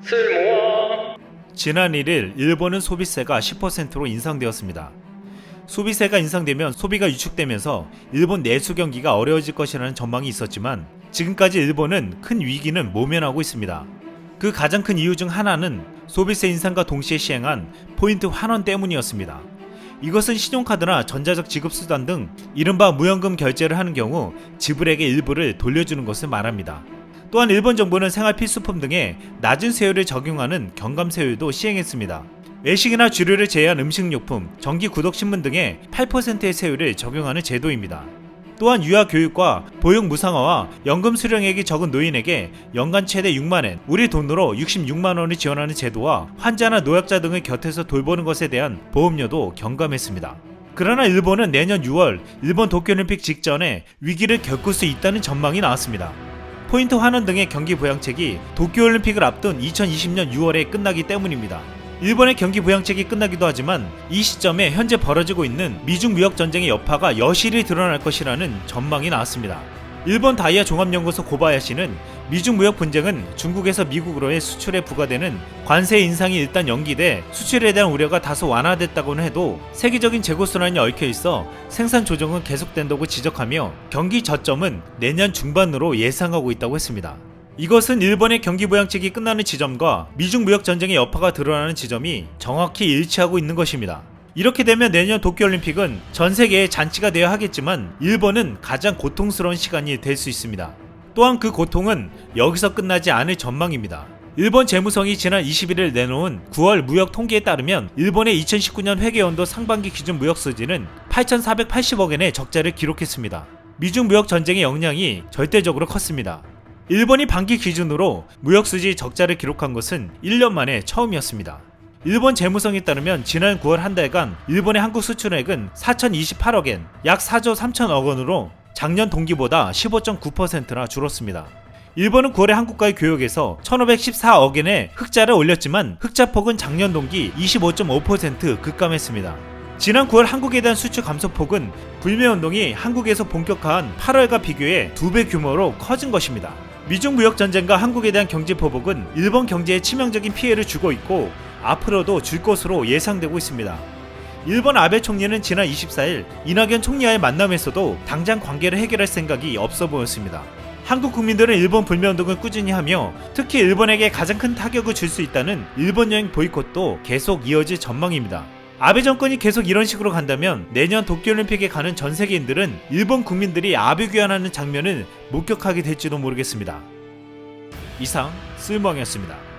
쓸모아. 지난 1일 일본은 소비세가 10%로 인상되었습니다. 소비세가 인상되면 소비가 위축되면서 일본 내수 경기가 어려워질 것이라는 전망이 있었지만 지금까지 일본은 큰 위기는 모면하고 있습니다. 그 가장 큰 이유 중 하나는 소비세 인상과 동시에 시행한 포인트 환원 때문이었습니다. 이것은 신용카드나 전자적 지급수단 등 이른바 무연금 결제를 하는 경우 지불액의 일부를 돌려주는 것을 말합니다. 또한 일본 정부는 생활 필수품 등에 낮은 세율을 적용하는 경감세율도 시행했습니다. 외식이나 주류를 제외한 음식료품, 정기 구독신문 등에 8%의 세율을 적용하는 제도입니다. 또한 유아 교육과 보육 무상화와 연금 수령액이 적은 노인에게 연간 최대 6만엔, 우리 돈으로 66만원을 지원하는 제도와 환자나 노약자 등을 곁에서 돌보는 것에 대한 보험료도 경감했습니다. 그러나 일본은 내년 6월 일본 도쿄올림픽 직전에 위기를 겪을 수 있다는 전망이 나왔습니다. 포인트 환원 등의 경기 부양책이 도쿄올림픽을 앞둔 2020년 6월에 끝나기 때문입니다. 일본의 경기 부양책이 끝나기도 하지만 이 시점에 현재 벌어지고 있는 미중 무역 전쟁의 여파가 여실히 드러날 것이라는 전망이 나왔습니다. 일본 다이아 종합연구소 고바야시는 미중 무역 분쟁은 중국에서 미국으로의 수출에 부과되는 관세 인상이 일단 연기돼 수출에 대한 우려가 다소 완화됐다고는 해도 세계적인 재고순환이 얽혀있어 생산 조정은 계속된다고 지적하며 경기 저점은 내년 중반으로 예상하고 있다고 했습니다. 이것은 일본의 경기 부양책이 끝나는 지점과 미중 무역 전쟁의 여파가 드러나는 지점이 정확히 일치하고 있는 것입니다. 이렇게 되면 내년 도쿄올림픽은 전 세계의 잔치가 되어야 하겠지만 일본은 가장 고통스러운 시간이 될 수 있습니다. 또한 그 고통은 여기서 끝나지 않을 전망입니다. 일본 재무성이 지난 21일 내놓은 9월 무역 통계에 따르면 일본의 2019년 회계연도 상반기 기준 무역 수지는 8,480억엔의 적자를 기록했습니다. 미중 무역 전쟁의 영향이 절대적으로 컸습니다. 일본이 반기 기준으로 무역수지 적자를 기록한 것은 1년 만에 처음이었습니다. 일본 재무성에 따르면 지난 9월 한 달간 일본의 한국 수출액은 4,028억엔, 약 4조 3천억 원으로 작년 동기보다 15.9%나 줄었습니다. 일본은 9월에 한국과의 교역에서 1,514억엔의 흑자를 올렸지만 흑자폭은 작년 동기 25.5% 급감했습니다. 지난 9월 한국에 대한 수출 감소폭은 불매운동이 한국에서 본격화한 8월과 비교해 2배 규모로 커진 것입니다. 미중 무역 전쟁과 한국에 대한 경제 보복은 일본 경제에 치명적인 피해를 주고 있고 앞으로도 줄 것으로 예상되고 있습니다. 일본 아베 총리는 지난 24일 이낙연 총리와의 만남에서도 당장 관계를 해결할 생각이 없어 보였습니다. 한국 국민들은 일본 불매운동을 꾸준히 하며 특히 일본에게 가장 큰 타격을 줄 수 있다는 일본 여행 보이콧도 계속 이어질 전망입니다. 아베 정권이 계속 이런 식으로 간다면 내년 도쿄올림픽에 가는 전 세계인들은 일본 국민들이 아베 귀환하는 장면을 목격하게 될지도 모르겠습니다. 이상 쓸모왕이었습니다.